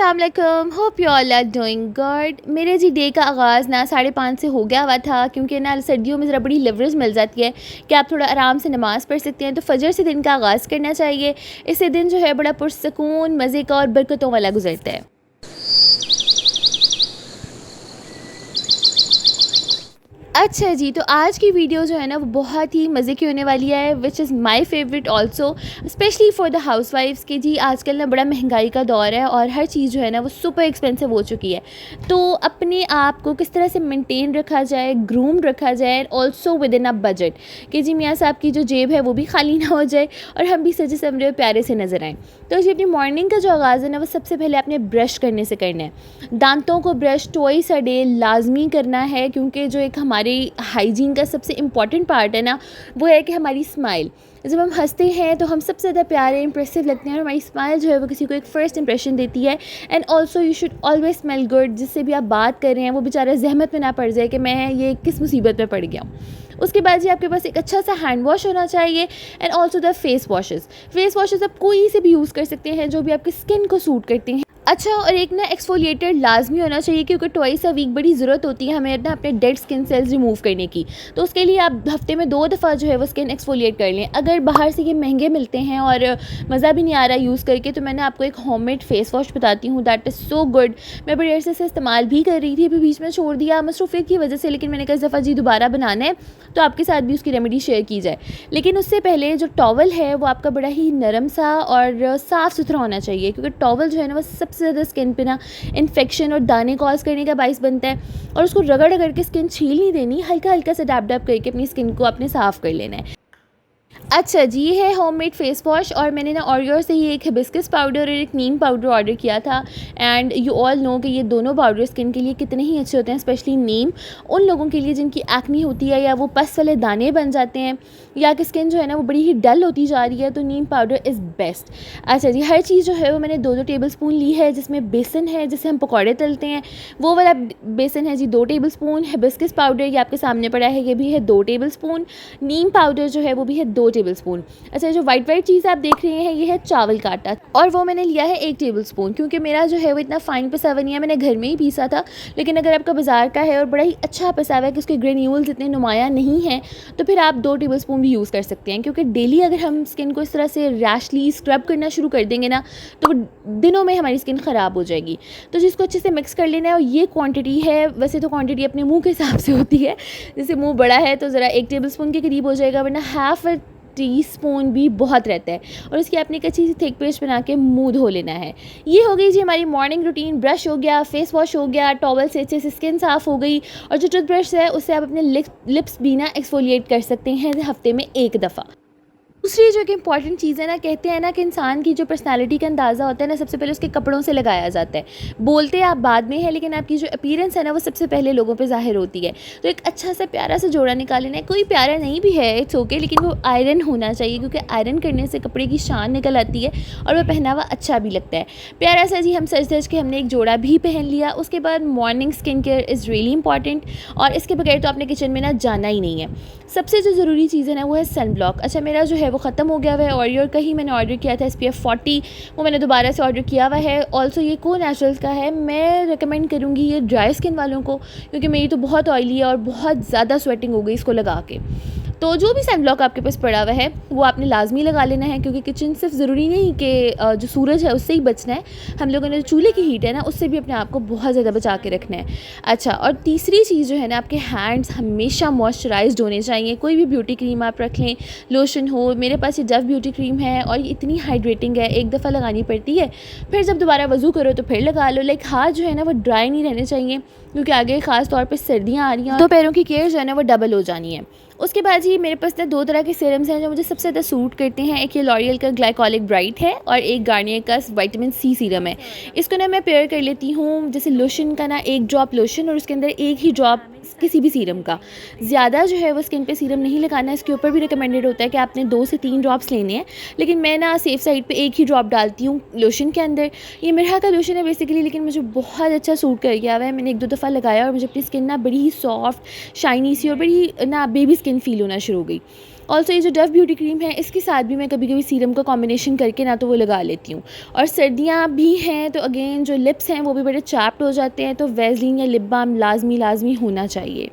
अस्सलाम वालेकुम, hope you all are doing good. मेरे जी डे का आगाज़ ना 5:30 से हो गया हुआ था, क्योंकि ना सर्दियों में ज़रा बड़ी लिवरेज मिल जाती है कि आप थोड़ा आराम से नमाज़ पढ़ सकते हैं। तो फजर से दिन का आगाज़ करना चाहिए। इससे दिन जो है बड़ा पुरसकून, मज़े का और बरकतों वाला गुजरता है। अच्छा जी, तो आज की वीडियो जो है ना वो बहुत ही मज़े की होने वाली है, which is my favourite also, specially for the हाउसवाइफ्स कि जी आजकल ना बड़ा महंगाई का दौर है और हर चीज़ जो है ना वो सुपर एक्सपेंसिव हो चुकी है। तो अपने आप को किस तरह से मेंटेन रखा जाए, ग्रूम रखा जाए, also with in a budget, कि जी मियाँ साहब की जो जेब है वो भी खाली ना हो जाए और हम भी सजे संवरे और प्यारे से नज़र आएँ। तो जी अपनी मॉर्निंग का जो आगाज़ है ना वो सबसे पहले आपने ब्रश करने से करना है। दांतों को ब्रश ट्वाइस अ डे लाजमी करना है, क्योंकि जो एक हमारी हाइजीन का सबसे इम्पॉर्टेंट पार्ट है ना वो है कि हमारी स्माइल। जब हम हंसते हैं तो हम सबसे ज़्यादा प्यारे इंप्रेसिव लगते हैं और हमारी स्माइल जो है वो किसी को एक फ़र्स्ट इंप्रेशन देती है। And also you should always smell good. जिससे भी आप बात कर रहे हैं वो बेचारा जहमत में ना पड़ जाए कि मैं ये किस मुसीबत में पड़ गया हूँ। उसके बाद जी आपके पास एक अच्छा सा हैंड वॉश होना चाहिए and also the face washes आप कोई से भी यूज़ कर सकते हैं जो भी आपकी स्किन को सूट करते हैं। अच्छा, और एक ना एक्सफोलिएटर लाजमी होना चाहिए, क्योंकि ट्वाइस अ वीक बड़ी ज़रूरत होती है हमें ना अपने डेड स्किन सेल्स रिमूव करने की। तो उसके लिए आप हफ्ते में 2 दफ़ा जो है वो स्किन एक्सफोलिएट कर लें। अगर बाहर से ये महंगे मिलते हैं और मज़ा भी नहीं आ रहा यूज़ करके, तो मैंने आपको एक होममेड फेस वॉश बताती हूँ, दैट इज़ सो गुड। मैं बड़ी अरसे से इस्तेमाल भी कर रही थी, अभी बीच में छोड़ दिया मसरूफियत की वजह से, लेकिन मैंने कहा इस दफ़ा जी दोबारा बनाना है तो आपके साथ भी उसकी रेमेडी शेयर की जाए। लेकिन उससे पहले जो टॉवल है वो आपका बड़ा ही नरम सा और साफ़ सुथरा होना चाहिए, क्योंकि टॉवल जो है ना वो सबसे ज़्यादा स्किन पे ना इन्फेक्शन और दाने कॉज करने का बाइस बनता है। और उसको रगड़ रगड़ के स्किन छील नहीं देनी, हल्का हल्का से डैब डैब करके अपनी स्किन को अपने साफ़ कर लेना है। अच्छा जी, ये है होममेड फेस वॉश, और मैंने ना ऑरियो से ही एक हिबिस्कस पाउडर और एक नीम पाउडर ऑर्डर किया था। एंड यू ऑल नो कि ये दोनों पाउडर स्किन के लिए कितने ही अच्छे होते हैं, स्पेशली नीम उन लोगों के लिए जिनकी एक्नी होती है या वो पस वाले दाने बन जाते हैं या कि स्किन जो है ना वो बड़ी ही डल होती जा रही है, तो नीम पाउडर इज़ बेस्ट। अच्छा जी, हर चीज़ जो है वो मैंने 2-2 टेबल स्पून ली है, जिसमें बेसन है जिससे हम पकौड़े तलते हैं वो वाला बेसन है जी 2 टेबल स्पून। हिबिस्कस पाउडर ये आपके सामने पड़ा है, ये भी है 2 टेबल स्पून। नीम पाउडर जो है वो भी है 2 टेबल स्पून। अच्छा, जो वाइट चीज़ आप देख रहे हैं ये है चावल का आटा, और वो मैंने लिया है 1 टेबल स्पून, क्योंकि मेरा जो है वो इतना फाइन पिसा हुआ नहीं है, मैंने घर में ही पीसा था। लेकिन अगर आपका बाज़ार का है और बड़ा ही अच्छा पिसा हुआ है कि उसके ग्रेन्यूल्स इतने नुमाया नहीं हैं, तो फिर आप 2 टेबल स्पून भी यूज़ कर सकते हैं। क्योंकि डेली अगर हम स्किन को इस तरह से रैशली स्क्रब करना शुरू कर देंगे ना तो दिनों में हमारी स्किन ख़राब हो जाएगी। तो जिसको अच्छे से मिक्स कर लेना है, और ये क्वांटिटी है, वैसे तो क्वांटिटी अपने मुंह के हिसाब से होती है, जैसे मुंह बड़ा है तो ज़रा 1 टेबल स्पून के करीब हो जाएगा, वरना हाफ टीस्पून भी बहुत रहता है। और उसकी आपने एक अच्छी सी थिक पेस्ट बना के मुंह धो लेना है। ये हो गई जी हमारी मॉर्निंग रूटीन। ब्रश हो गया, फेस वॉश हो गया, टॉवल से अच्छे से स्किन साफ़ हो गई, और जो टूथब्रश है उससे आप अपने लिप्स भी ना एक्सफोलिएट कर सकते हैं हफ्ते में 1 दफ़ा। दूसरी जो कि इंपॉर्टेंट चीज़ है ना, कहते हैं ना कि इंसान की जो पर्सनालिटी का अंदाज़ा होता है ना सबसे पहले उसके कपड़ों से लगाया जाता है। बोलते आप बाद में है, लेकिन आपकी जो अपीयरेंस है ना वो सबसे पहले लोगों पे ज़ाहिर होती है। तो एक अच्छा सा प्यारा सा जोड़ा निकाल लेना है, कोई प्यारा नहीं भी है इट्स ओके, लेकिन वो आयरन होना चाहिए, क्योंकि आयरन करने से कपड़े की शान निकल आती है और वह पहनावा अच्छा भी लगता है। प्यारा सा जी हम सज धज के हमने एक जोड़ा भी पहन लिया। उसके बाद morning skin care is really important, और इसके बगैर तो आपने किचन में ना जाना ही नहीं है। सबसे जो ज़रूरी चीज़ है ना वो है सन ब्लॉक। अच्छा, मेरा जो है वो ख़त्म हो गया हुआ है, ऑरियो का ही मैंने ऑर्डर किया था SPF 40, वो मैंने दोबारा से ऑर्डर किया हुआ है। ऑल्सो ये को नेचुरल्स का है। मैं रिकमेंड करूँगी ये ड्राई स्किन वालों को, क्योंकि मेरी तो बहुत ऑयली है और बहुत ज़्यादा स्वेटिंग हो गई इसको लगा के। तो जो भी सन ब्लॉक आपके पास पड़ा हुआ है वो आपने लाजमी लगा लेना है, क्योंकि किचन सिर्फ ज़रूरी नहीं कि जो सूरज है उससे ही बचना है, हम लोगों ने जो चूल्हे की हीट है ना उससे भी अपने आप को बहुत ज़्यादा बचा के रखना है। अच्छा, और तीसरी चीज़ जो है ना, आपके हैंड्स हमेशा मॉइस्चराइज्ड होने चाहिए। कोई भी ब्यूटी क्रीम आप रख लें, लोशन हो, मेरे पास ये डव ब्यूटी क्रीम है और ये इतनी हाइड्रेटिंग है, एक दफ़ा लगानी पड़ती है, फिर जब दोबारा वज़ू करो तो फिर लगा लो। लाइक हाथ जो है ना वो ड्राई नहीं रहने चाहिए, क्योंकि आगे ख़ास तौर पे सर्दियाँ आ रही हैं तो पैरों की केयर जो है ना वो डबल हो जानी है। उसके बाद जी मेरे पास ना 2 तरह के सीरम्स हैं जो मुझे सबसे ज़्यादा सूट करते हैं। एक ये लॉरियल का ग्लाइकोलिक ब्राइट है और एक गार्नियर का विटामिन C सीरम है। इसको ना मैं पेयर कर लेती हूँ, जैसे लोशन का ना 1 ड्रॉप लोशन और उसके अंदर 1 ही ड्रॉप किसी भी सीरम का। ज़्यादा जो है वो स्किन पे सीरम नहीं लगाना, इसके ऊपर भी रिकमेंडेड होता है कि आपने 2 से 3 ड्रॉप्स लेने हैं, लेकिन मैं ना सेफ साइड पे 1 ही ड्रॉप डालती हूँ लोशन के अंदर। ये मिरहा का लोशन है बेसिकली, लेकिन मुझे बहुत अच्छा सूट कर गया हुआ है। मैंने 1-2 दफ़ा लगाया और मुझे अपनी स्किन ना बड़ी ही सॉफ्ट, शाइनी सी और बड़ी ना बेबी स्किन फील होना शुरू हो गई। ऑल्सो ये जो डव ब्यूटी क्रीम है इसके साथ भी मैं कभी कभी सीरम का कॉम्बिनेशन करके ना तो वो लगा लेती हूँ। और सर्दियाँ भी हैं तो अगेन जो लिप्स हैं वो भी बड़े चैप्ड हो जाते हैं, तो वैसलीन या लिप बाम लाजमी होना चाहिए।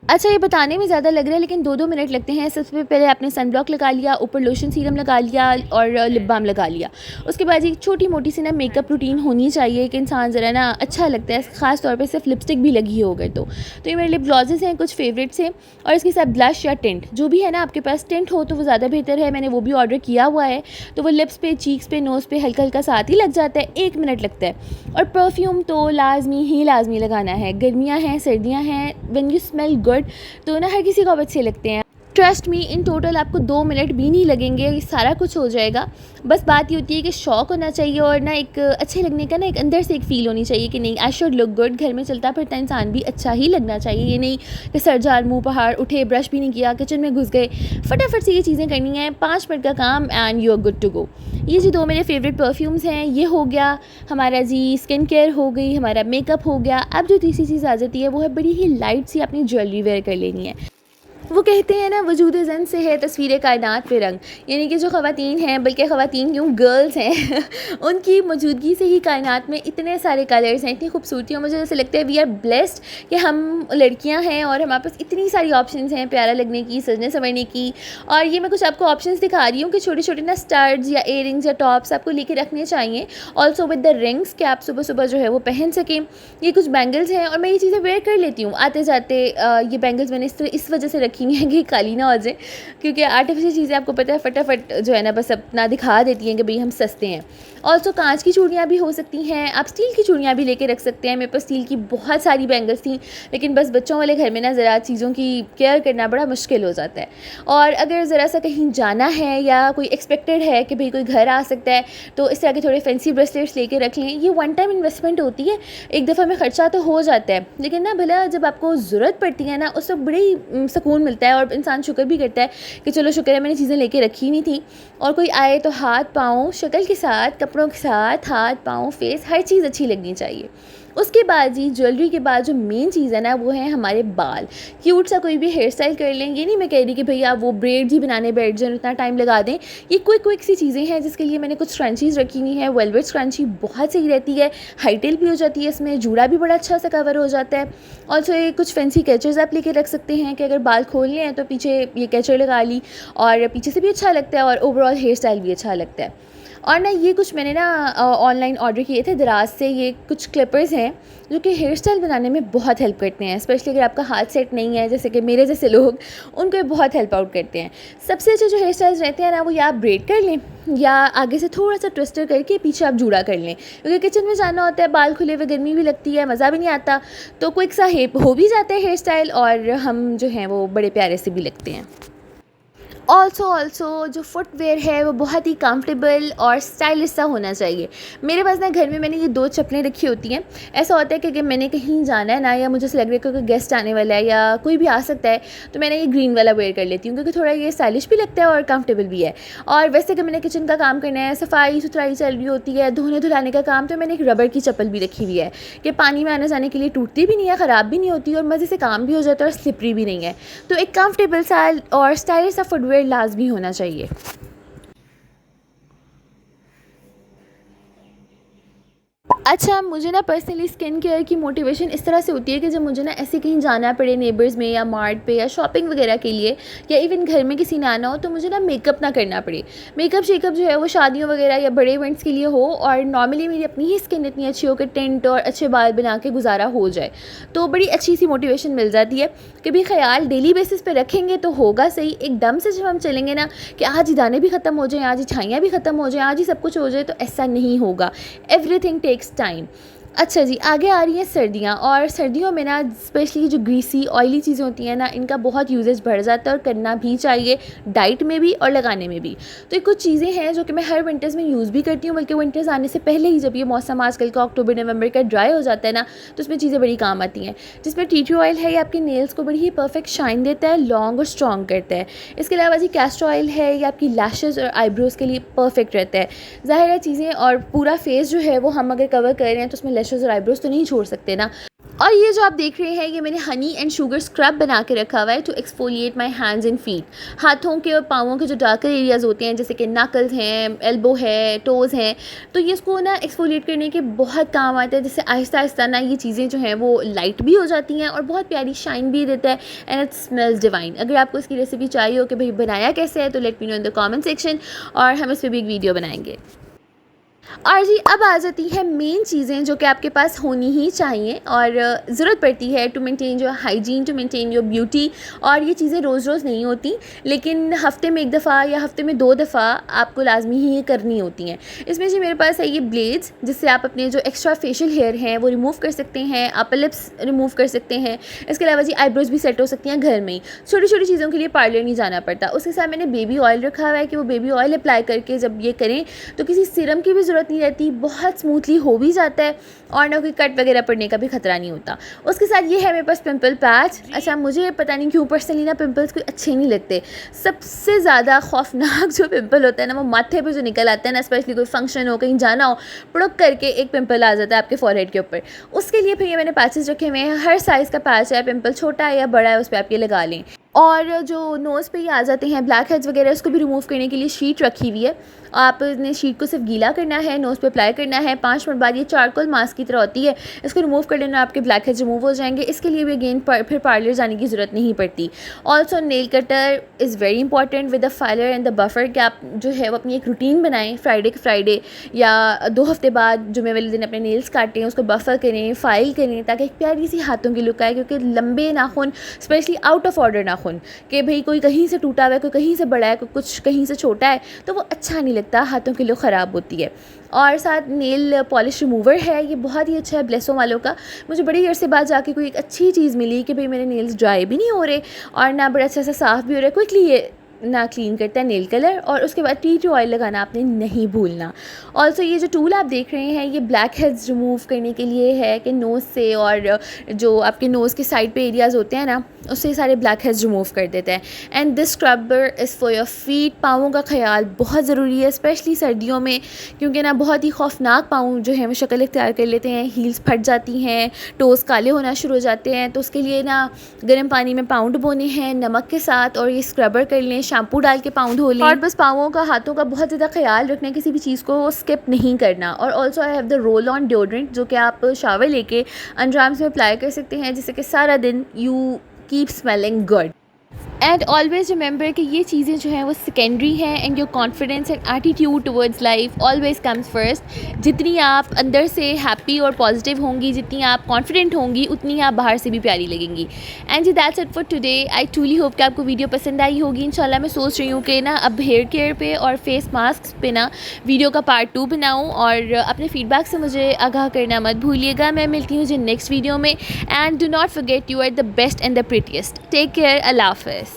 अच्छा, ये बताने में ज़्यादा लग रहा है लेकिन 2-2 मिनट लगते हैं। सबसे पहले आपने सन ब्लॉक लगा लिया, ऊपर लोशन सीरम लगा लिया और लिप बाम लगा लिया। उसके बाद एक छोटी-मोटी सी ना मेकअप रूटीन होनी चाहिए कि इंसान ज़रा ना अच्छा लगता है, ख़ास तौर पे सिर्फ लिपस्टिक भी लगी हो अगर तो। ये मेरे लिप ग्लॉसेस हैं कुछ फ़ेवरेट्स हैं, और इसके साथ ब्लश या टिंट जो भी है ना आपके पास, टिंट हो तो वो ज़्यादा बेहतर है। मैंने वो भी ऑर्डर किया हुआ है, तो वो लिप्स पे, चीक्स पे, नोज़ पे हल्का-हल्का साथ ही लग जाता है, 1 मिनट लगता है। और परफ्यूम तो लाज़मी लगाना है। गर्मियाँ हैं, सर्दियाँ हैं, व्हेन यू स्मेल गुड तो ना हर किसी को अब अच्छे लगते हैं। ट्रस्ट मी, इन टोटल आपको 2 मिनट भी नहीं लगेंगे, ये सारा कुछ हो जाएगा। बस बात ये होती है कि शौक होना चाहिए और ना एक अच्छे लगने का ना एक अंदर से एक फ़ील होनी चाहिए कि नहीं, आई शुड लुक गुड। घर में चलता फिरता इंसान भी अच्छा ही लगना चाहिए। ये नहीं कि सर जाल मुँह पहाड़, उठे ब्रश भी नहीं किया, किचन में घुस गए, फटाफट से ये चीज़ें करनी है, 5 मिनट का काम and you are good to go. ये जी 2 मेरे फेवरेट परफ्यूम्स हैं। ये हो गया हमारा जी स्किन केयर, हो गई हमारा मेकअप हो गया। अब जो तीसरी चीज़ आ जाती है वो है बड़ी ही लाइट सी अपनी ज्वेलरी वेयर कर लेनी है। वो कहते हैं ना, वजूद ज़न से है तस्वीर कायनात पे रंग, यानी कि जो ख़वातीन हैं, बल्कि ख़वातीन क्यों गर्ल्स हैं उनकी मौजूदगी से ही कायनात में इतने सारे कलर्स हैं, इतनी खूबसूरती है। मुझे ऐसा लगता है वी आर ब्लेस्ड कि हम लड़कियां हैं और हमारे पास इतनी सारी ऑप्शंस हैं प्यारा लगने की, सजने संवरने की। और ये मैं कुछ आपको ऑप्शंस दिखा रही हूँ कि छोटे छोटे ना स्टड्स या इयररिंग्स या टॉप्स आपको लेके रखने चाहिए, ऑल्सो विद द रिंग्स, कि आप सुबह सुबह जो है वो पहन सकें। ये कुछ बैंगल्स हैं और मैं ये चीज़ें वेयर कर लेती हूँ आते जाते। ये बैंगल्स मैंने इस वजह से रखी हुई हैं कि काली ना हो जाए, क्योंकि आर्टिफिशियल चीज़ें आपको पता है फटाफट जो है ना बस अपना दिखा देती हैं कि भाई हम सस्ते हैं। ऑल्सो कांच की चूड़ियाँ भी हो सकती हैं, आप स्टील की चूड़ियाँ भी लेके रख सकते हैं। मेरे पास स्टील की बहुत सारी बैंगल्स थी, लेकिन बस बच्चों वाले घर में ना ज़रा चीज़ों की केयर करना बड़ा मुश्किल हो जाता है। और अगर ज़रा सा कहीं जाना है या कोई एक्सपेक्टेड है कि भाई कोई घर आ सकता है, तो इस तरह के थोड़े फैंसी ब्रेसलेट्स लेके रख लें। ये वन टाइम इन्वेस्टमेंट होती है, एक दफ़ा में ख़र्चा तो हो जाता है, लेकिन ना भला जब आपको ज़रूरत पड़ती है ना उस वक्त बड़ी सुकून मिलता है और इंसान शुक्र भी करता है कि चलो शुक्र है मैंने चीज़ें लेके रखी नहीं थी। और कोई आए तो हाथ पाँव शक्ल के साथ, कपड़ों के साथ, हाथ पाँव फेस हर चीज़ अच्छी लगनी चाहिए। उसके बाद जी ज्वेलरी के बाद जो मेन चीज़ है ना वो है हमारे बाल। क्यूट सा कोई भी हेयर स्टाइल कर लें, ये नहीं मैं कह रही कि भैया वो ब्रेड ही बनाने बैठ जाए, इतना टाइम लगा दें। ये क्विक सी चीज़ें हैं जिसके लिए मैंने कुछ स्क्रंचीज़ रखी हुई हैं। वेलवेट स्क्रंची बहुत सही रहती है, हाईटेल भी हो जाती है, इसमें जूड़ा भी बड़ा अच्छा सा कवर हो जाता है। ऑल्सो ये कुछ फैंसी कैचर्स आप लेके रख सकते हैं कि अगर बाल खोलने हैं तो पीछे ये कैचर लगा ली और पीछे से भी अच्छा लगता है और ओवरऑल हेयर स्टाइल भी अच्छा लगता है। और ना ये कुछ मैंने ना ऑनलाइन ऑर्डर किए थे दराज से। ये कुछ क्लिपर्स हैं जो कि हेयर स्टाइल बनाने में बहुत हेल्प करते हैं, स्पेशली अगर आपका हाथ सेट नहीं है जैसे कि मेरे जैसे लोग, उनको ये बहुत हेल्प आउट करते हैं। सबसे अच्छे जो हेयर स्टाइल्स रहते हैं ना वो या आप ब्रेड कर लें या आगे से थोड़ा सा ट्विस्टर करके पीछे आप जूड़ा कर लें, क्योंकि किचन में जाना होता है, बाल खुले हुए गर्मी भी लगती है, मज़ा भी नहीं आता, तो क्विक सा हो भी जाता है हेयर स्टाइल और हम जो हैं वो बड़े प्यारे से भी लगते हैं। ऑल्सो जो फुटवेयर है वो बहुत ही कंफर्टेबल और स्टाइलिश सा होना चाहिए। मेरे पास ना घर में मैंने ये 2 चप्पलें रखी होती हैं। ऐसा होता है कि अगर मैंने कहीं जाना है ना, या मुझे लग रहा है कि कोई गेस्ट आने वाला है या कोई भी आ सकता है, तो मैंने ये ग्रीन वाला वेयर कर लेती हूँ, क्योंकि थोड़ा ये स्टाइलिश भी लगता है और कंफर्टेबल भी है। और वैसे अगर मैंने किचन का काम करना है, सफाई सुथराई चल रही होती है, धोने धुलाने का काम, तो मैंने एक रबर की चप्पल भी रखी हुई है कि पानी में आने जाने के लिए टूटती भी नहीं है, ख़राब भी नहीं होती और मज़े से काम भी हो जाता है और स्लिपरी भी नहीं है। तो एक कंफर्टेबल सा और स्टाइलिश सा फुटवेयर लाजमी होना चाहिए। अच्छा, मुझे ना पर्सनली स्किन केयर की मोटिवेशन इस तरह से होती है कि जब मुझे ना ऐसे कहीं जाना पड़े नेबर्स में या मार्ट पे या शॉपिंग वगैरह के लिए, या इवन घर में किसी ने आना हो, तो मुझे ना मेकअप ना करना पड़े। मेकअप शेकअप जो है वो शादियों वगैरह या बड़े इवेंट्स के लिए हो, और नॉर्मली मेरी अपनी ही स्किन इतनी अच्छी हो कि टेंट और अच्छे बाल बना के गुजारा हो जाए, तो बड़ी अच्छी सी मोटिवेशन मिल जाती है कि भाई ख्याल डेली बेसिस पे रखेंगे तो होगा सही। एकदम से जब हम चलेंगे ना कि आज ही दाने भी ख़त्म हो जाएँ, आज ही छाइयाँ भी ख़त्म हो जाएँ, आज ही सब कुछ हो जाए, तो ऐसा नहीं होगा। Everything takes time. अच्छा जी, आगे आ रही हैं सर्दियाँ, और सर्दियों में ना स्पेशली जो ग्रीसी ऑयली चीज़ें होती हैं ना, इनका बहुत यूजेज बढ़ जाता है और करना भी चाहिए, डाइट में भी और लगाने में भी। तो ये कुछ चीज़ें हैं जो कि मैं हर विंटर्स में यूज़ भी करती हूँ, बल्कि विंटर्स आने से पहले ही, जब ये मौसम आजकल का अक्टूबर नवंबर का ड्राई हो जाता है ना, तो उसमें चीज़ें बड़ी काम आती हैं। जिसमें टी ट्री ऑयल है, ये आपके नेल्स को बड़ी ही परफेक्ट शाइन देता है, लॉन्ग और स्ट्रॉन्ग करता है। इसके अलावा जी कैस्टर ऑयल है, ये आपकी लैशेज़ और आईब्रोज़ के लिए परफेक्ट रहता है। ज़ाहिर है चीज़ें और पूरा फेस जो है वो हम अगर कवर कर रहे हैं तो उसमें लैशेज़ और आईब्रोज़ तो नहीं छोड़ सकते ना। और ये जो आप देख रहे हैं ये मैंने हनी एंड शुगर स्क्रब बना के रखा हुआ है to exfoliate my hands and feet. हाथों के और पाँवों के जो डार्कर एरियाज़ होते हैं जैसे कि नकल्स हैं, एल्बो है, टोज़ हैं, तो ये इसको ना एक्सफोलिएट करने के बहुत काम आता है, जिससे आहिस्ता आहिस्ता ना ये चीज़ें जो हैं वो लाइट भी हो जाती हैं और बहुत प्यारी शाइन भी देता है एंड इट स्मेल्स डिवाइन। अगर आपको इसकी रेसिपी चाहिए हो कि भाई बनाया कैसे है तो let me know in the comment section और हम इस पर भी एक वीडियो बनाएंगे। और जी अब आ जाती है मेन चीज़ें जो कि आपके पास होनी ही चाहिए और ज़रूरत पड़ती है to maintain your hygiene, to maintain your beauty. और ये चीज़ें रोज़ रोज़ नहीं होती, लेकिन हफ़्ते में 1 दफ़ा या हफ़्ते में 2 दफ़ा आपको लाजमी ही ये करनी होती हैं। इसमें जी मेरे पास है ये ब्लेड्स, जिससे आप अपने जो एक्स्ट्रा फेशियल हेयर हैं वो रिमूव कर सकते हैं, अपर लिप्स रिमूव कर सकते हैं। इसके अलावा जी आईब्रोज भी सेट हो सकती हैं घर में ही, छोटी छोटी चीज़ों के लिए पार्लर नहीं जाना पड़ता। उसके साथ मैंने बेबी ऑयल रखा हुआ है कि वो बेबी ऑयल अप्लाई करके जब ये करें तो किसी सिरम की भी ज़रूरत नहीं रहती, बहुत स्मूथली हो भी जाता है और ना कोई कट वगैरह पड़ने का भी खतरा नहीं होता। उसके साथ ये है मेरे पास पिंपल पैच। अच्छा, मुझे पता नहीं क्यों पर्सनली ना पिंपल्स कोई अच्छे नहीं लगते। सबसे ज़्यादा खौफनाक जो पिंपल होता है ना वो माथे पे जो निकल आता है ना, स्पेशली कोई फंक्शन हो, कहीं जाना हो, पुड़क करके एक पिंपल आ जाता है आपके फॉरहेड के ऊपर। उसके लिए फिर ये मैंने पैचेस रखे हुए हैं, हर साइज़ का पैच है, पिंपल छोटा है या बड़ा है उस पर आप ये लगा लें। और जो नोज़ पे ये आ जाते हैं ब्लैक हेड्स वगैरह, उसको भी रिमूव करने के लिए शीट रखी हुई है। आपने शीट को सिर्फ गीला करना है, नोज़ पे अप्लाई करना है, 5 मिनट बाद ये चारकोल मास्क की तरह होती है, इसको रिमूव कर लेना, आपके ब्लैक हेड्स रिमूव हो जाएंगे। इसके लिए भी अगेन फिर पार्लर जाने की ज़रूरत नहीं पड़ती। Also nail cutter is very important with the filer and the buffer, कि आप जो है वो अपनी एक रूटीन बनाएं, फ्राइडे के फ्राइडे या 2 हफ्ते बाद जुमे वाले दिन अपने नेल्स काटें, उसको बफर करें, फाइल करें, ताकि एक प्यारी सी हाथों की लुक आए। क्योंकि लंबे नाखून, स्पेशली आउट ऑफ ऑर्डर नाखून, कि भाई कोई कहीं से टूटा हुआ है, कोई कहीं से बड़ा है, कोई कुछ कहीं से छोटा है, तो वो अच्छा नहीं लगता, हाथों की लुक ख़राब होती है। और साथ नेल पॉलिश रिमूवर है, ये बहुत ही अच्छा है ब्लेसो वालों का। मुझे बड़ी देर से बाद जाके कोई एक अच्छी चीज़ मिली कि भाई मेरे नेल्स ड्राई भी नहीं हो रहे और ना बड़ा अच्छा सा साफ़ भी हो रहा है, क्विकली ये ना क्लीन करता है नेल कलर। और उसके बाद टी ट्री ऑयल लगाना आपने नहीं भूलना। ऑल्सो ये जो टूल आप देख रहे हैं ये ब्लैक हेड्स रिमूव करने के लिए है, कि नोज़ से और जो आपके नोज़ के साइड पे एरियाज़ होते हैं ना, उससे सारे ब्लैक हेड्स रिमूव कर देता है। And this scrubber is for your feet. पाँवों का ख्याल बहुत ज़रूरी है, स्पेशली सर्दियों में, क्योंकि ना बहुत ही खौफनाक पाँव जो है वो शक्ल इख्तियार कर लेते हैं, हील्स फट जाती हैं, टोज़ काले होना शुरू हो जाते हैं। तो उसके लिए ना गर्म पानी में पाँव डुबोने हैं नमक के साथ और ये स्क्रबर कर लें, शैम्पू डाल के पाँव धो लें। और बस पाँवों का, हाथों का बहुत ज़्यादा ख्याल रखना, किसी भी चीज़ को स्किप नहीं करना। और also I have the roll on deodorant, जो कि आप शावर लेके अंडरआर्म्स में अप्लाई कर सकते हैं, जिससे कि सारा दिन you keep smelling good. And always remember कि ये चीज़ें जो हैं वो सेकेंडरी हैं and your confidence and attitude towards life always comes first. जितनी आप अंदर से हैप्पी और पॉजिटिव होंगी, जितनी आप कॉन्फिडेंट होंगी, उतनी आप बाहर से भी प्यारी लगेंगी। एंड जी that's it for today. I truly hope कि आपको वीडियो पसंद आई होगी। इंशाल्लाह मैं सोच रही हूँ कि ना अब हेयर केयर पे और फेस मास्क पे ना वीडियो का पार्ट 2 बनाऊँ, और अपने फीडबैक से मुझे आगाह करना मत भूलिएगा। मैं मिलती हूँ जी नेक्स्ट वीडियो में। And do not forget you are the best and the prettiest. Take care, अल्लाह हाफ़िज़।